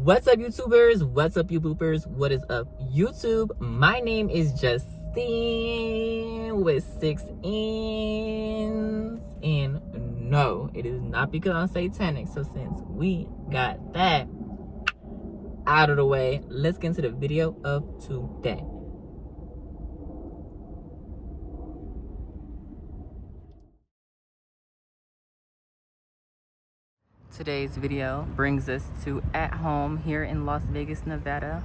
What's up, YouTubers? What's up, you boopers? What is up, YouTube? My name is Justine with 6 N's. And no, it is not because I'm satanic. So since we got that out of the way, let's get into the video of today. Today's video brings us to at home here in Las Vegas, Nevada.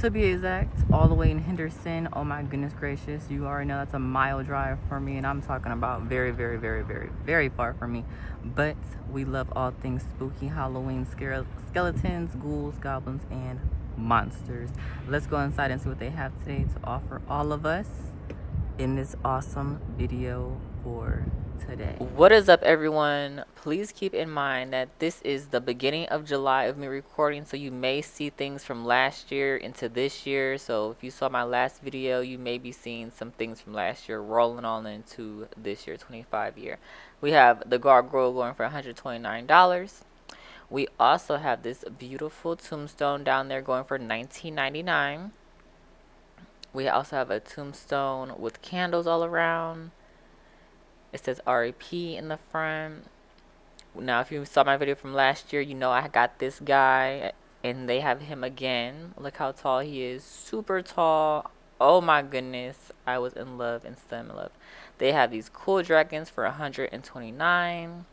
To be exact, all the way in Henderson. Oh my goodness gracious, you already know that's a mile drive for me, and I'm talking about very, very, very, very, very far from me. But we love all things spooky, Halloween, skeletons, ghouls, goblins, and monsters. Let's go inside and see what they have today to offer all of us in this awesome video for today. What is up, everyone? Please keep in mind that this is the beginning of July of me recording, so you may see things from last year into this year. So if you saw my last video, you may be seeing some things from last year rolling on into this year, 25 year. We have the gargoyle going for $129. We also have this beautiful tombstone down there going for $19.99. We also have a tombstone with candles all around. It says RAP in the front. Now, if you saw my video from last year, you know I got this guy, and they have him again. Look how tall he is. Super tall. Oh my goodness. I was in love and still in love. They have these cool dragons for $129.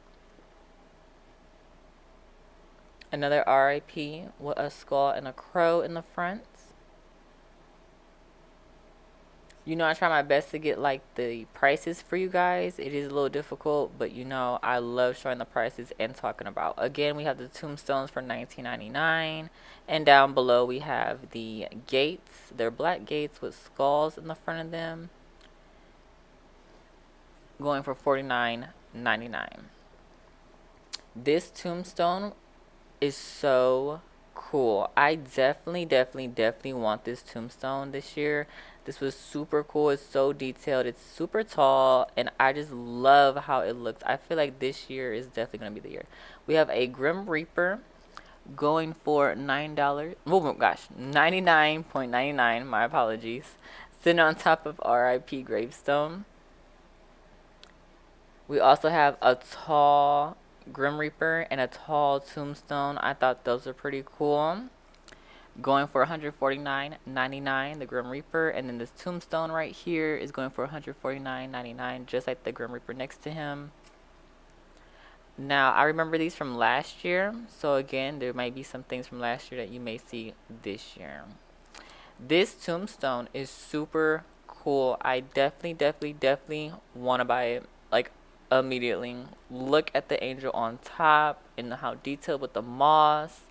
Another RAP with a skull and a crow in the front. You know, I try my best to get like the prices for you guys. It is a little difficult, but you know, I love showing the prices and talking about. Again, we have the tombstones for $19.99, and down below we have the gates. They're black gates with skulls in the front of them, going for $49.99. This tombstone is so cool. I definitely want this tombstone this year. This was super cool. It's so detailed. It's super tall, and I just love how it looks. I feel like this year is definitely going to be the year. We have a Grim Reaper going for $9. Oh gosh, $99.99. My apologies. Sitting on top of RIP gravestone. We also have a tall Grim Reaper and a tall tombstone. I thought those are pretty cool. Going for $149.99, the Grim Reaper, and then this tombstone right here is going for $149.99, just like the Grim Reaper next to him. Now, I remember these from last year, so again, there might be some things from last year that you may see this year. This tombstone is super cool. I definitely want to buy it, like, immediately. Look at the angel on top and how detailed with the moss.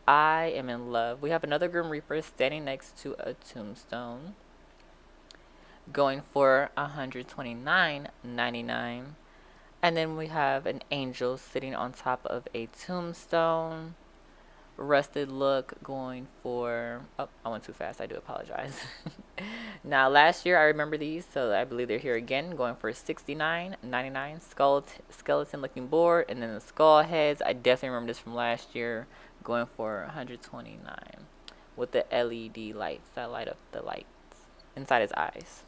I am in love. We have another Grim Reaper standing next to a tombstone, going for $129.99. And then we have an angel sitting on top of a tombstone. Rusted look, going for... Oh, I went too fast. I do apologize. Now, last year I remember these, so I believe they're here again, going for $69.99. Skeleton looking board, and then the skull heads. I definitely remember this from last year, going for $129 with the LED lights that light up the lights inside his eyes.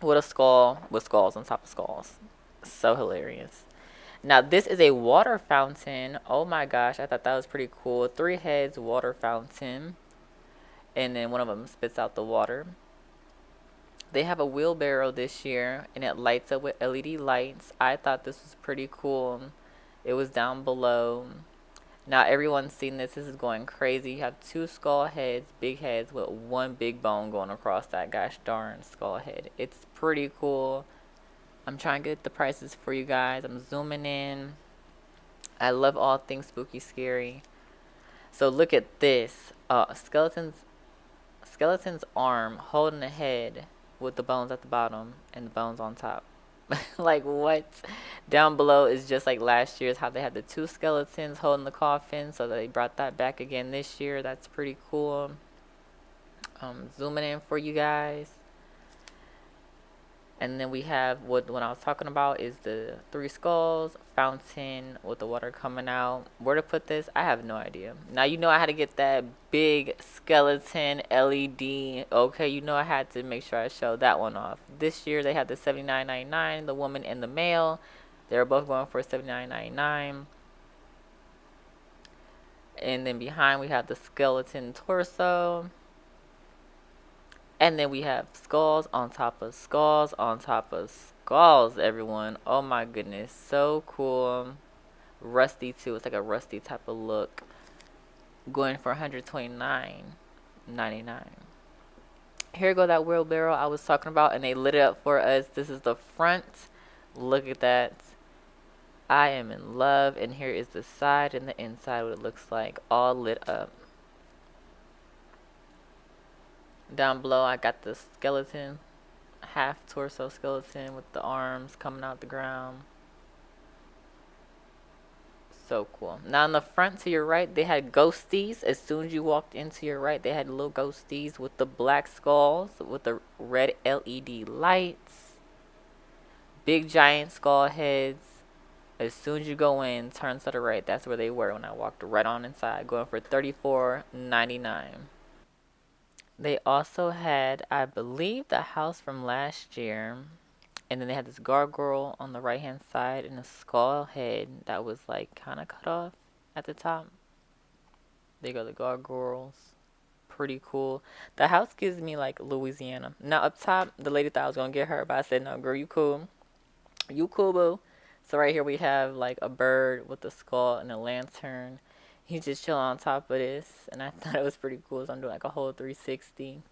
With a skull with skulls on top of skulls. So hilarious. Now, this is a water fountain. Oh my gosh, I thought that was pretty cool. 3 heads water fountain, and then one of them spits out the water. They have a wheelbarrow this year, and it lights up with LED lights. I thought this was pretty cool. It was down below. Now, everyone's seen this. This is going crazy. You have 2 skull heads, big heads, with 1 big bone going across that gosh darn skull head. It's pretty cool. I'm trying to get the prices for you guys. I'm zooming in. I love all things spooky, scary. So look at this. Skeleton's arm holding the head with the bones at the bottom and the bones on top. Like, what? Down below is just like last year's, how they had the 2 skeletons holding the coffin, so they brought that back again this year. That's pretty cool. Zooming in for you guys. And then we have what I was talking about is the three skulls, fountain with the water coming out. Where to put this, I have no idea. Now you know I had to get that big skeleton LED. Okay, you know I had to make sure I showed that one off. This year they had the $79.99, the woman and the male. They were both going for $79.99. And then behind we have the skeleton torso. And then we have skulls on top of skulls on top of skulls, everyone. Oh my goodness. So cool. Rusty too. It's like a rusty type of look. Going for $129.99. Here go that wheelbarrow I was talking about, and they lit it up for us. This is the front. Look at that. I am in love. And here is the side and the inside, what it looks like, all lit up. Down below I got the skeleton, half torso skeleton with the arms coming out the ground. So cool. Now in the front to your right, they had ghosties. As soon as you walked into your right, they had little ghosties with the black skulls with the red LED lights. Big giant skull heads. As soon as you go in, turn to the right, that's where they were when I walked right on inside, going for $34.99. They also had, I believe, the house from last year. And then they had this gargoyle on the right hand side and a skull head that was like kind of cut off at the top. There go the gargoyles. Pretty cool. The house gives me like Louisiana. Now up top, the lady thought I was going to get her, but I said, no, girl, you cool. You cool, boo. So right here we have like a bird with a skull and a lantern. He's just chilling on top of this. And I thought it was pretty cool. So I'm doing like a whole 360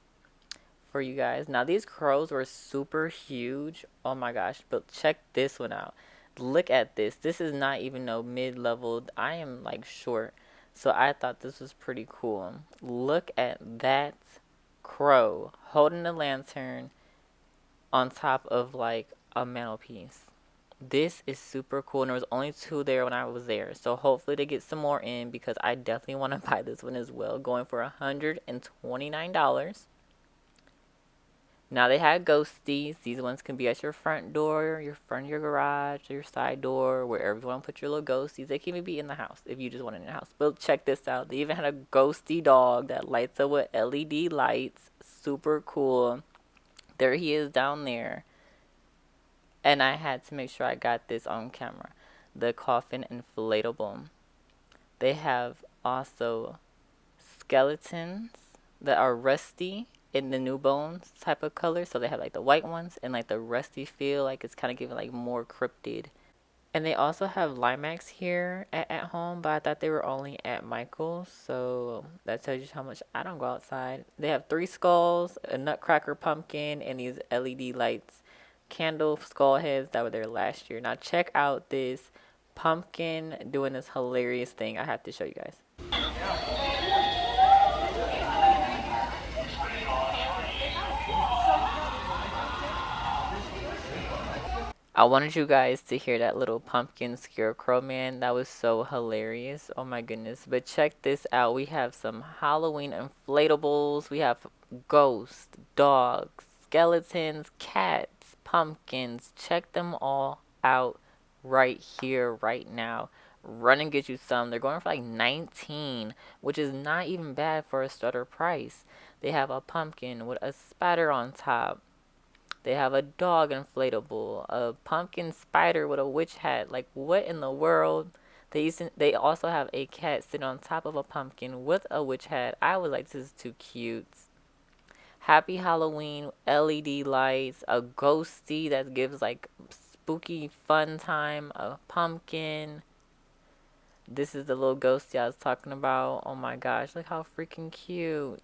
for you guys. Now these crows were super huge. Oh my gosh, but check this one out. Look at this. This is not even no mid-level. I am like short, so I thought this was pretty cool. Look at that crow holding the lantern on top of like a mantelpiece. This is super cool, and there was only two there when I was there, so hopefully they get some more in because I definitely want to buy this one as well, going for $129. Now they had ghosties. These ones can be at your front door, your front of your garage, your side door, wherever you want to put your little ghosties. They can even be in the house if you just want it in the house. But check this out. They even had a ghosty dog that lights up with LED lights. Super cool. There he is down there. And I had to make sure I got this on camera. The coffin inflatable. They have also skeletons that are rusty in the new bones type of color. So they have like the white ones and like the rusty feel, like it's kind of giving like more cryptid. And they also have Limax here at home, but I thought they were only at Michael's, so that tells you how much I don't go outside. They have three skulls, a nutcracker pumpkin, and these LED lights, candle skull heads that were there last year. Now check out this pumpkin doing this hilarious thing I have to show you guys. I wanted you guys to hear that little pumpkin scarecrow man. That was so hilarious. Oh my goodness. But check this out. We have some Halloween inflatables. We have ghosts, dogs, skeletons, cats, pumpkins. Check them all out right here, right now. Run and get you some. They're going for like 19, which is not even bad for a starter price. They have a pumpkin with a spider on top. They have a dog inflatable, a pumpkin spider with a witch hat. Like, what in the world? They also have a cat sitting on top of a pumpkin with a witch hat. I was like, this is too cute. Happy Halloween LED lights, a ghosty that gives like spooky fun time, a pumpkin. This is the little ghosty I was talking about. Oh my gosh, look how freaking cute.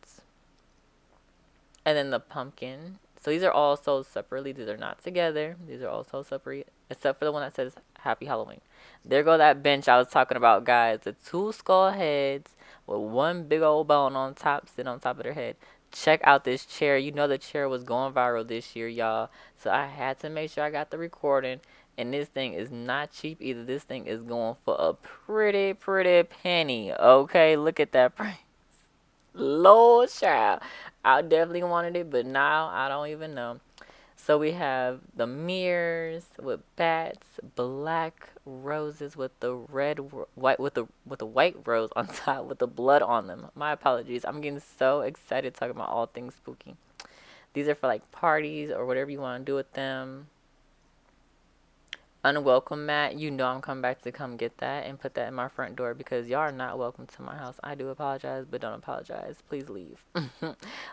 And then the pumpkin. So these are all sold separately. These are not together. These are all sold separate, except for the one that says Happy Halloween. There go that bench I was talking about, guys. The two skull heads with one big old bone on top, sitting on top of their head. Check out this chair. You know the chair was going viral this year, y'all. So I had to make sure I got the recording. And this thing is not cheap either. This thing is going for a pretty, pretty penny. Okay, look at that price. Lord child. I definitely wanted it, but now I don't even know. So we have the mirrors with bats, black roses with the white with the white rose on top with the blood on them. My apologies. I'm getting so excited talking about all things spooky. These are for like parties or whatever you want to do with them. Unwelcome mat, you know I'm coming back to come get that and put that in my front door because y'all are not welcome to my house. I do apologize, but don't apologize. Please leave.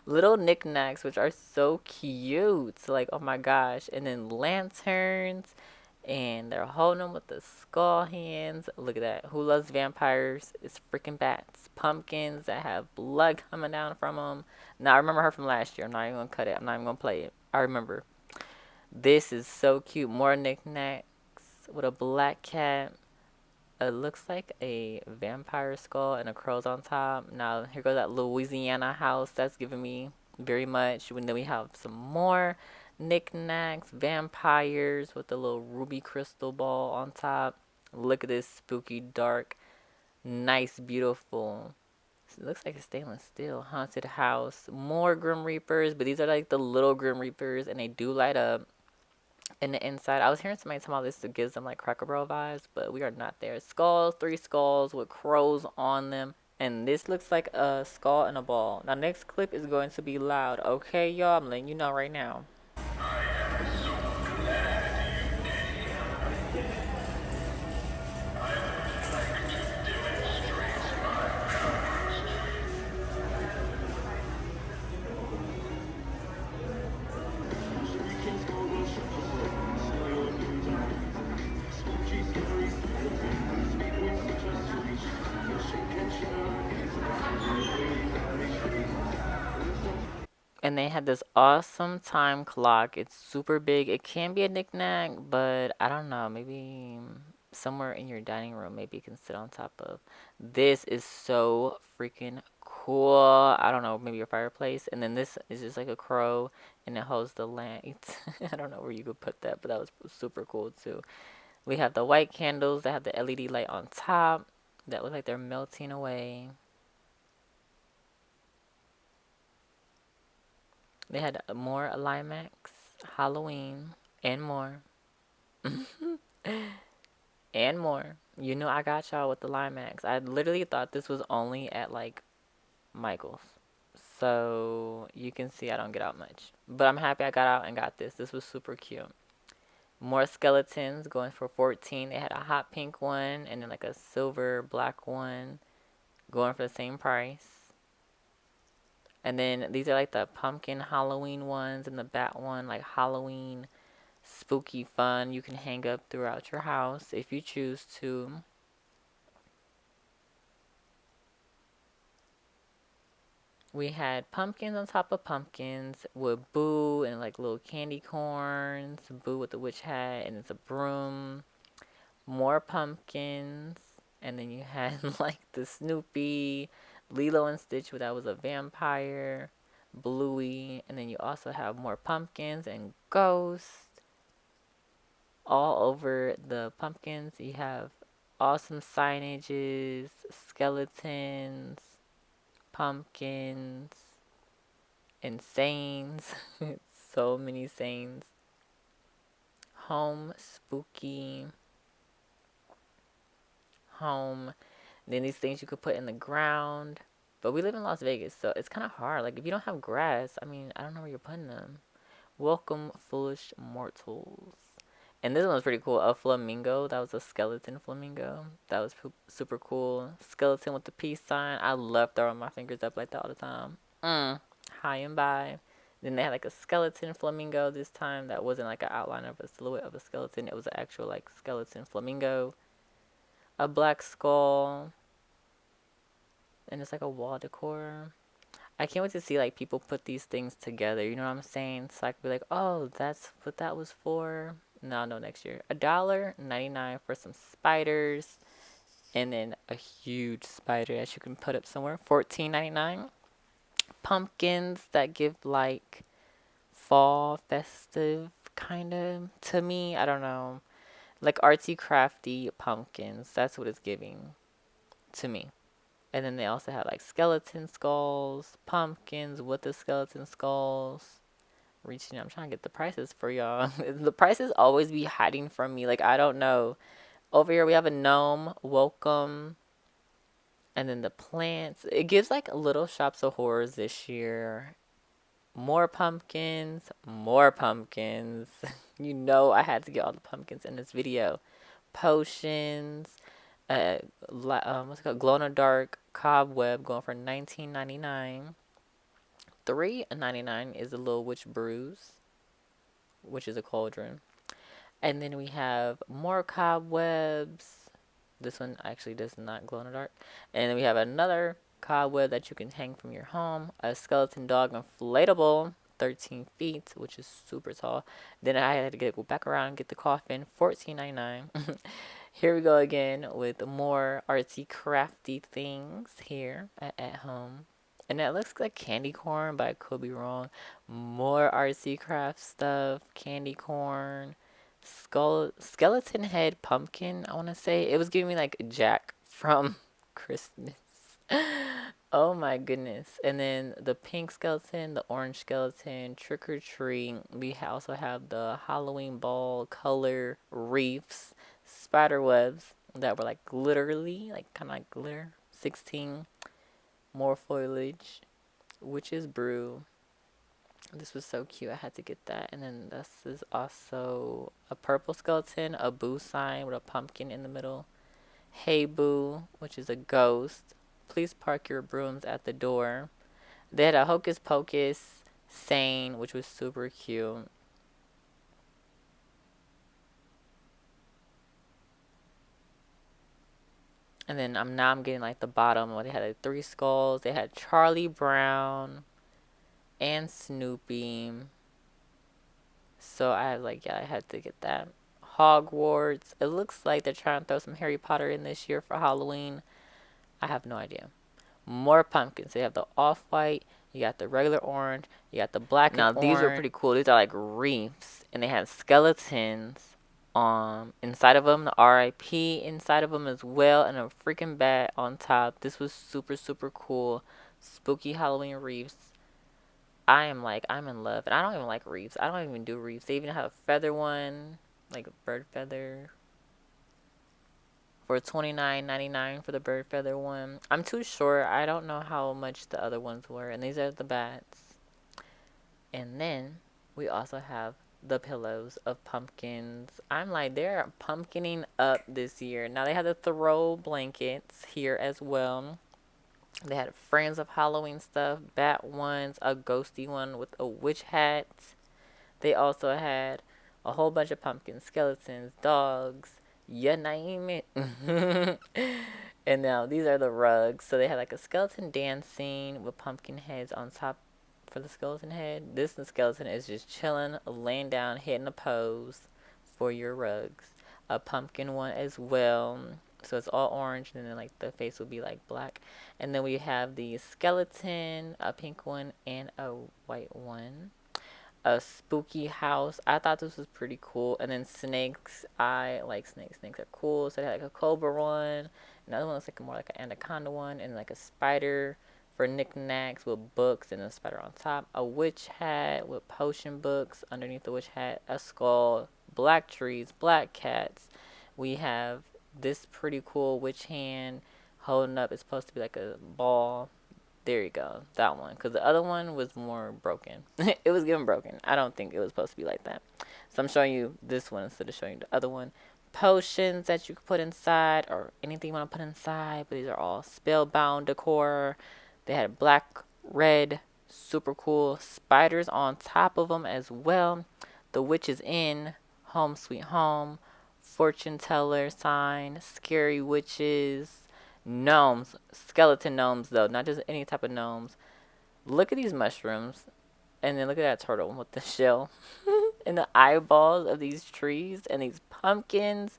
Little knickknacks, which are so cute. Like, oh my gosh. And then lanterns, and they're holding them with the skull hands. Look at that. Who loves vampires? It's freaking bats. Pumpkins that have blood coming down from them. Now, I remember her from last year. I'm not even going to cut it. I'm not even going to play it. I remember. This is so cute. More knickknacks with a black cat. It looks like a vampire skull and a crow's on top. Now, here goes that Louisiana house. That's giving me very much. And then we have some more knickknacks, vampires with the little ruby crystal ball on top. Look at this spooky, dark, nice, beautiful. It looks like a stainless steel haunted house. More Grim Reapers, but these are like the little Grim Reapers, and they do light up in the inside. I was hearing somebody talk about this that gives them like Cracker Barrel vibes, but we are not there. Skulls, 3 skulls with crows on them. And this looks like a skull and a ball. Now, next clip is going to be loud. Okay, y'all, I'm letting you know right now. And they had this awesome time clock. It's super big. It can be a knickknack, but I don't know. Maybe somewhere in your dining room, maybe you can sit on top of. This is so freaking cool. I don't know, maybe your fireplace. And then this is just like a crow, and it holds the light. I don't know where you could put that, but that was super cool too. We have the white candles that have the LED light on top that look like they're melting away. They had more Limax, Halloween, and more. And more. You know I got y'all with the Limax. I literally thought this was only at like Michael's. So you can see I don't get out much. But I'm happy I got out and got this. This was super cute. More skeletons going for 14. They had a hot pink one and then like a silver black one going for the same price. And then these are like the pumpkin Halloween ones and the bat one, like Halloween spooky fun. You can hang up throughout your house if you choose to. We had pumpkins on top of pumpkins with Boo and like little candy corns. Boo with the witch hat and it's a broom. More pumpkins. And then you had like the Snoopy, Lilo and Stitch, that was a vampire, Bluey. And then you also have more pumpkins and ghosts. All over the pumpkins, you have awesome signages, skeletons, pumpkins, and sayings. So many sayings. Home, spooky, home. Then these things you could put in the ground. But we live in Las Vegas, so it's kind of hard. Like, if you don't have grass, I mean, I don't know where you're putting them. Welcome, foolish mortals. And this one was pretty cool. A flamingo. That was a skeleton flamingo. That was super cool. Skeleton with the peace sign. I love throwing my fingers up like that all the time. High and by. Then they had like a skeleton flamingo this time. That wasn't like an outline of a silhouette of a skeleton. It was an actual like skeleton flamingo. A black skull. And it's like a wall decor. I can't wait to see like people put these things together. You know what I'm saying? So I could be like, oh, that's what that was for. No, next year. $1.99 for some spiders, and then a huge spider that you can put up somewhere. $14.99. Pumpkins that give like fall festive kind of to me. I don't know, like artsy crafty pumpkins. That's what it's giving to me. And then they also have like skeleton skulls, pumpkins with the skeleton skulls, reaching out. I'm trying to get the prices for y'all. The prices always be hiding from me. Like, I don't know. Over here we have a gnome. Welcome. And then the plants. It gives like little shops of horrors this year. More pumpkins. More pumpkins. You know I had to get all the pumpkins in this video. Potions. What's it called? Glow in the dark cobweb going for $19.99. $3.99 is a little witch brews, which is a cauldron. And then we have more cobwebs. This one actually does not glow in the dark. And then we have another cobweb that you can hang from your home. A skeleton dog inflatable, 13 feet, which is super tall. Then I had to go back around and get the coffin, $14.99. Here we go again with more artsy crafty things here at home. And that looks like candy corn, but I could be wrong. More artsy craft stuff, candy corn, skeleton head pumpkin, I want to say. It was giving me like Jack from Christmas. Oh my goodness. And then the pink skeleton, the orange skeleton, trick or treat. We also have the Halloween ball color wreaths, spider webs that were like literally like kind of like glitter. 16 more foliage, witch's brew. This was so cute. I had to get that. And then this is also a purple skeleton, a boo sign with a pumpkin in the middle. Hey boo, which is a ghost. Please park your brooms at the door. They had a hocus pocus saying, which was super cute. And then now I'm getting like the bottom where they had like 3 skulls. They had Charlie Brown and Snoopy. So I was like, yeah, I had to get that. Hogwarts. It looks like they're trying to throw some Harry Potter in this year for Halloween. I have no idea. More pumpkins. They have the off-white. You got the regular orange. You got the black and orange. Now, these are pretty cool. These are like wreaths. And they have skeletons inside of them. The R.I.P. inside of them as well. And a freaking bat on top. This was super, super cool. Spooky Halloween wreaths. I'm in love. And I don't even like wreaths. I don't even do wreaths. They even have a feather one. Like a bird feather. For $29.99 for the bird feather one. I'm too short. I don't know how much the other ones were. And these are the bats. And then we also have the pillows of pumpkins. I'm like, they're pumpkining up this year. Now they have the throw blankets here as well. They had Friends of Halloween stuff, bat ones, a ghosty one with a witch hat. They also had a whole bunch of pumpkin skeletons, dogs, you name it. And now these are the rugs. So they had like a skeleton dancing with pumpkin heads on top for the skeleton head. This skeleton is just chilling, laying down, hitting a pose for your rugs. A pumpkin one as well. So it's all orange, and then like the face will be like black. And then we have the skeleton, a pink one, and a white one. A spooky house. I thought this was pretty cool. And then snakes. I like snakes. Snakes are cool. So they had like a cobra one. Another one looks like more like an anaconda one. And like a spider for knickknacks with books and a spider on top. A witch hat with potion books underneath the witch hat. A skull. Black trees. Black cats. We have this pretty cool witch hand holding up. It's supposed to be like a ball. There you go. That one. Because the other one was more broken. It was getting broken. I don't think it was supposed to be like that. So I'm showing you this one instead of showing you the other one. Potions that you could put inside or anything you want to put inside. But these are all spellbound decor. They had black, red, super cool spiders on top of them as well. The witch's inn, home sweet home, fortune teller sign, scary witches. Gnomes, skeleton gnomes though, not just any type of gnomes. Look at these mushrooms, and then look at that turtle with the shell, and the eyeballs of these trees and these pumpkins.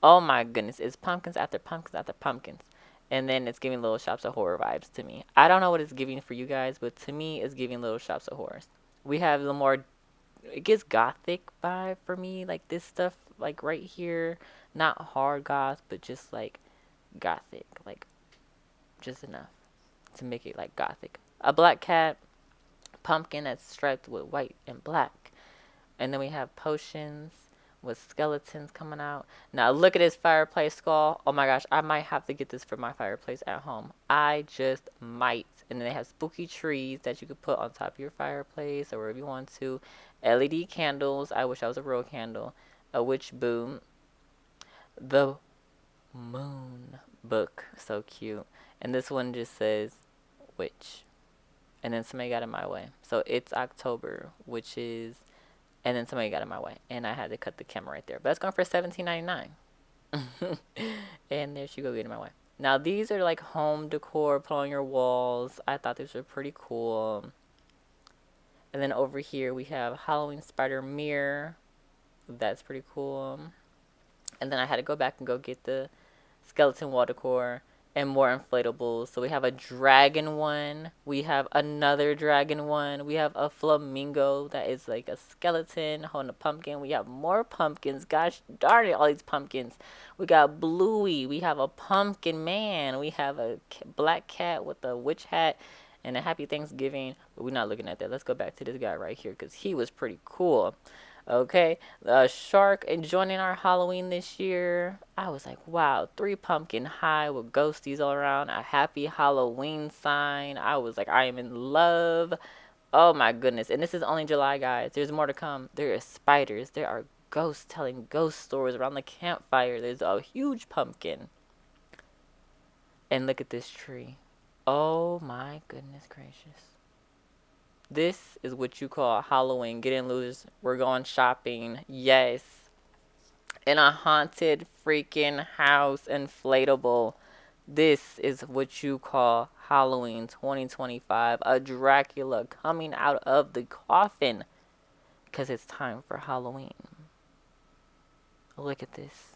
Oh my goodness, it's pumpkins after pumpkins after pumpkins, and then it's giving Little Shops of Horror vibes to me. I don't know what it's giving for you guys, but to me, it's giving Little Shops of Horrors. We have the more, it gives Gothic vibe for me, like this stuff, like right here, not hard goth, but just like Gothic, like just enough to make it like Gothic. A black cat, pumpkin that's striped with white and black. And then we have potions with skeletons coming out. Now look at this fireplace skull. Oh my gosh, I might have to get this for my fireplace at home. I just might. And then they have spooky trees that you could put on top of your fireplace or wherever you want to. LED candles. I wish I was a real candle. A witch boom. The moon book. So cute. And this one just says witch. And then somebody got in my way. So it's October, which is, and then somebody got in my way. And I had to cut the camera right there. But that's going for $17.99. And there she go, getting in my way. Now these are like home decor, put on your walls. I thought these were pretty cool. And then over here we have Halloween spider mirror. That's pretty cool. And then I had to go back and go get the skeleton wall decor and more inflatables. So we have a dragon one. We have another dragon one. We have a flamingo that is like a skeleton holding a pumpkin. We have more pumpkins. Gosh darn it, all these pumpkins. We got Bluey. We have a pumpkin man. We have a black cat with a witch hat and a happy Thanksgiving. But we're not looking at that. Let's go back to this guy right here because he was pretty cool. Okay, the shark joining our Halloween this year. I was like, wow, 3 pumpkin high with ghosties all around, a happy Halloween sign. I was like, I am in love. Oh my goodness. And this is only July, guys. There's more to come. There are spiders. There are ghosts telling ghost stories around the campfire. There's a huge pumpkin. And look at this tree. Oh my goodness gracious. This is what you call Halloween. Get in, losers. We're going shopping. Yes. In a haunted freaking house inflatable. This is what you call Halloween 2025. A Dracula coming out of the coffin. Because it's time for Halloween. Look at this.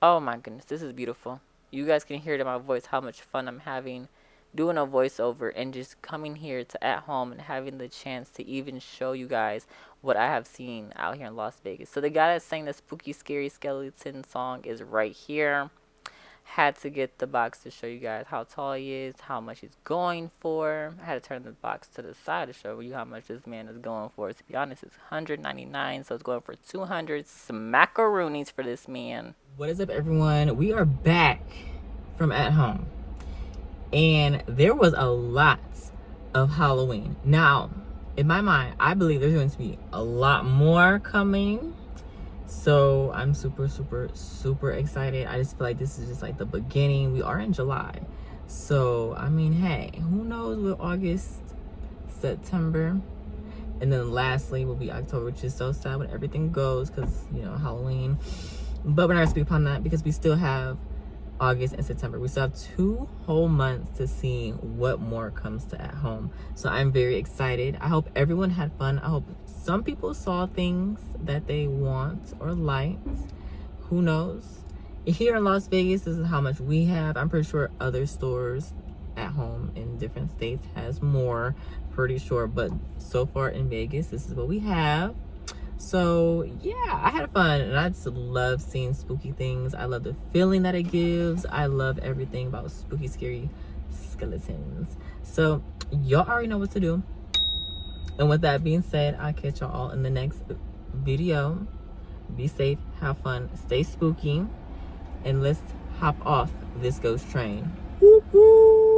Oh my goodness. This is beautiful. You guys can hear it in my voice how much fun I'm having doing a voiceover and just coming here to at home and having the chance to even show you guys what I have seen out here in Las Vegas. So the guy that sang the spooky scary skeleton song is right here. Had to get the box to show you guys how tall he is, how much he's going for. I had to turn the box to the side to show you how much this man is going for. To be honest, it's $199, so it's going for 200 smackaroonies for this man. What is up, everyone? We are back from at home. And there was a lot of Halloween. Now, in my mind, I believe there's going to be a lot more coming. So I'm super, super, super excited. I just feel like this is just like the beginning. We are in July. So, I mean, hey, who knows with August, September. And then lastly will be October, which is so sad when everything goes because, you know, Halloween. But we're not going to speak upon that because we still have August and September. We still have 2 whole months to see what more comes to at home. So I'm very excited. I hope everyone had fun. I hope some people saw things that they want or liked. Who knows? Here in Las Vegas, this is how much we have. I'm pretty sure other stores at home in different states has more, pretty sure. But so far in Vegas, this is what we have. So yeah, I had fun and I just love seeing spooky things. I love the feeling that it gives. I love everything about spooky, scary skeletons. So y'all already know what to do. And with that being said, I'll catch y'all all in the next video. Be safe, have fun, stay spooky, and let's hop off this ghost train. Woo-hoo!